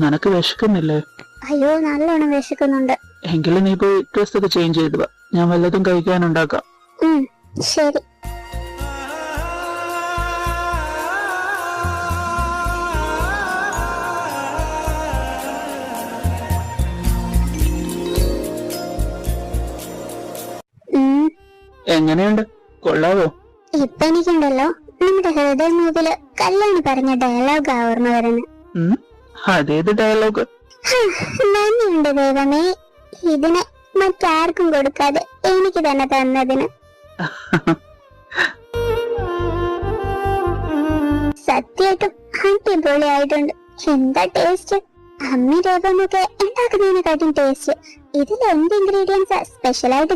നിനക്ക് വിശക്കുന്നില്ലേ? അയ്യോ, നല്ലോണം വിശക്കുന്നുണ്ട്. എങ്കിലും നീ പോയി ഡ്രസ് ഒക്കെ ചേഞ്ച് ചെയ്തു വാ, ഞാൻ വല്ലതും കഴിക്കാനുണ്ടാക്കാം. ശരി. എങ്ങനെയുണ്ട്, കൊള്ളാവോ? ഇപ്പൊ എനിക്കുണ്ടല്ലോ നമ്മുടെ ഹൃദയമൂതില് കല്യാണി പറഞ്ഞ ഡയലോഗ് ഓർമ്മ വരുന്നു. അതേത് ഡയലോഗ്? നന്ദിയുണ്ട് ദൈവമേ, ഇതിനെ മറ്റാർക്കും കൊടുക്കാതെ എനിക്ക് തന്നെ തന്നതിന്. സത്യമായിട്ടും അടിപൊളിയായിട്ടുണ്ട്. എന്താ ടേസ്റ്റ്! അമ്മി രൂപമൊക്കെ ഉണ്ടാക്കുന്നതിനെക്കാട്ടും ടേസ്റ്റ്. ഇതിൽ എന്ത് ഇൻഗ്രീഡിയൻസാ സ്പെഷ്യലായിട്ട്